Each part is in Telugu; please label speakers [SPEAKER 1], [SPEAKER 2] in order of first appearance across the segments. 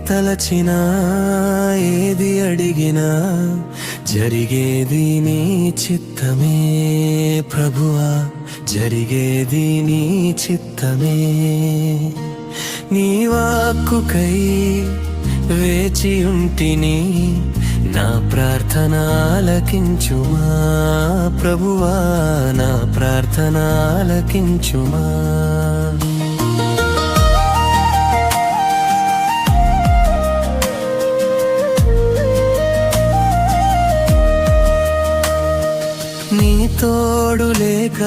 [SPEAKER 1] తలచినా ఏది అడిగినా జరిగేది నీ చిత్తమే ప్రభువా, జరిగేది నీ చిత్తమే. నీ వాక్కుకై వేచియుంటిని, నా ప్రార్థన ఆలకించుమా ప్రభువా, నా ప్రార్థన ఆలకించుమా. నీ తోడు లేక,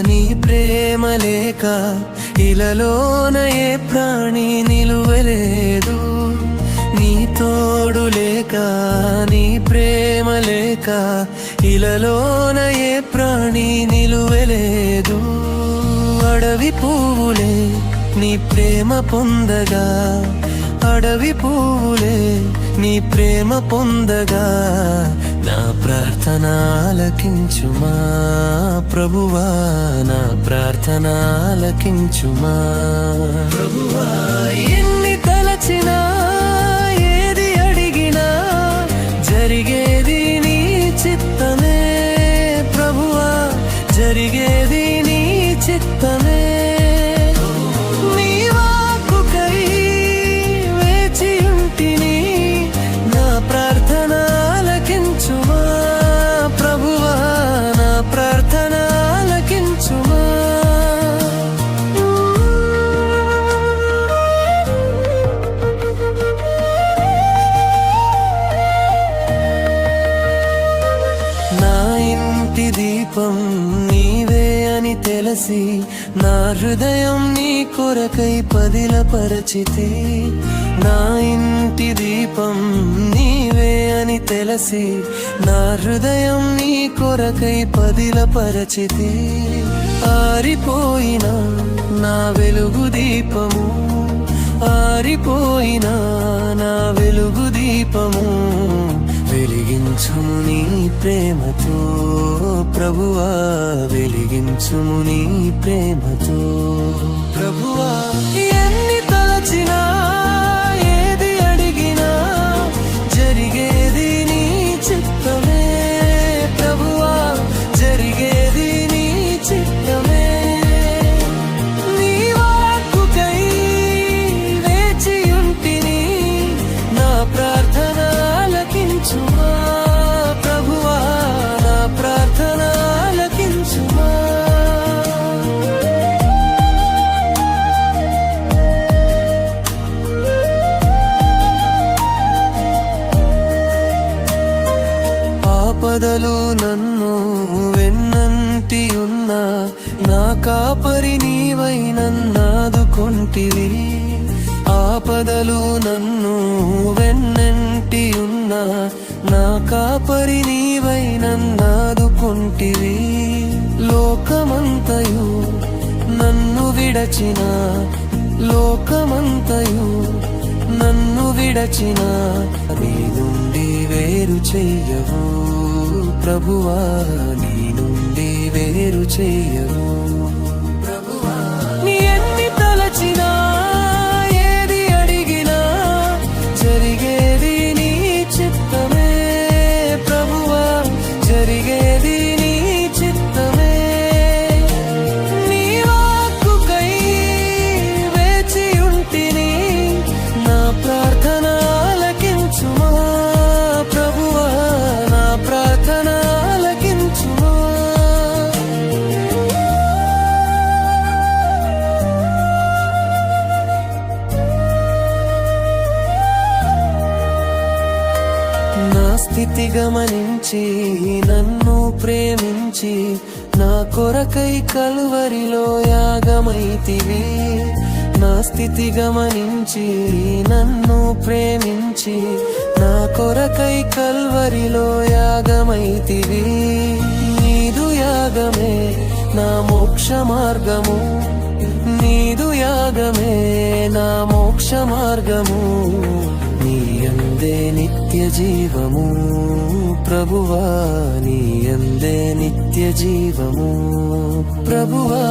[SPEAKER 1] నీ ప్రేమ లేక ఇలలోన ఏ ప్రాణి నిలువలేదు. నీ తోడు లేక, నీ ప్రేమ లేక ఇలలోన ఏ ప్రాణి నిలువలేదు. అడవి పువ్వులే నీ ప్రేమ పొందగా, అడవి పువ్వులే నీ ప్రేమ పొందగా, నా ప్రార్థన ఆలకించుమా ప్రభువా, నా ప్రార్థన ఆలకించుమా ప్రభువా. ఎన్ని తలచినా ఏది అడిగినా జరిగేది నీ చిత్తమే ప్రభువా, జరిగేది నీ చిత్తమే. నీ వాక్కుకై వేచియుంటిని, నా ప్రార్థన ఆలకించుమా ప్రభువా, నా ప్రార్థన ఆలకించుమా. నా ఇంటి దీపం నీవే అని తెలిసి, నా హృదయం నీ కొరకై పదిలపరచితే. నా ఇంటి దీపం నీవే అని తెలిసి, నా హృదయం నీ కొరకై పదిలపరచితే. ఆరిపోయిన నా వెలుగు దీపము, ఆరిపోయిన నా వెలుగు దీపము వెలిగించుము నీ ప్రేమతో ప్రభువా, వెలిగించుము నీ ప్రేమతో ప్రభువా. ఎన్ని తలచినా ఏది అడిగినా జరిగేది నీ చిత్తమే ప్రభువా, జరిగేది నీ చిత్తమే. నీ వాక్కుకై వేచియుంటిని, నా ప్రార్థన ఆలకించుమా ప్రభువా, నా ప్రార్థన ఆలకించుమా. ఆపదలు నన్ను వెన్నంటి ఉన్నా, నా కాపరి నీవై నన్నాదుకొంటివి. ఆపదలు నన్ను వెన్నంటి ఉన్నా, నా కాపరి నీవై నన్నాదుకొంటివి. లోకమంతయు నన్ను విడచిన, లోకమంతయు నన్ను విడచిన, నీ నుండి వేరు చెయ్యవు ప్రభువా, నీ నుండి వేరు చెయ్యవు ప్రభువా. నీ ఎన్ని తలచినా ఏది అడిగినా జరిగేది నీ చిత్తమే ప్రభువా, జరిగేది నీ చిత్తమే. నీ వాక్కుకై వేచియుంటిని, నా ప్రార్థన ఆలకించుమా ప్రభువా, నా ప్రార్థన ఆలకించుమా. నా స్థితి గమనించి నన్ను ప్రేమించి, నా కొరకై కలువరిలో యాగమైతివి. నా స్థితి గమనించి నన్ను ప్రేమించి, నా కొరకై కల్వరిలో యాగమైతివి. నీదు యాగమే నా మోక్ష మార్గము, నీదు యాగమే నా మోక్ష మార్గము. నీ యందే నిత్య జీవము ప్రభువా, నీ యందే నిత్య జీవము ప్రభువా.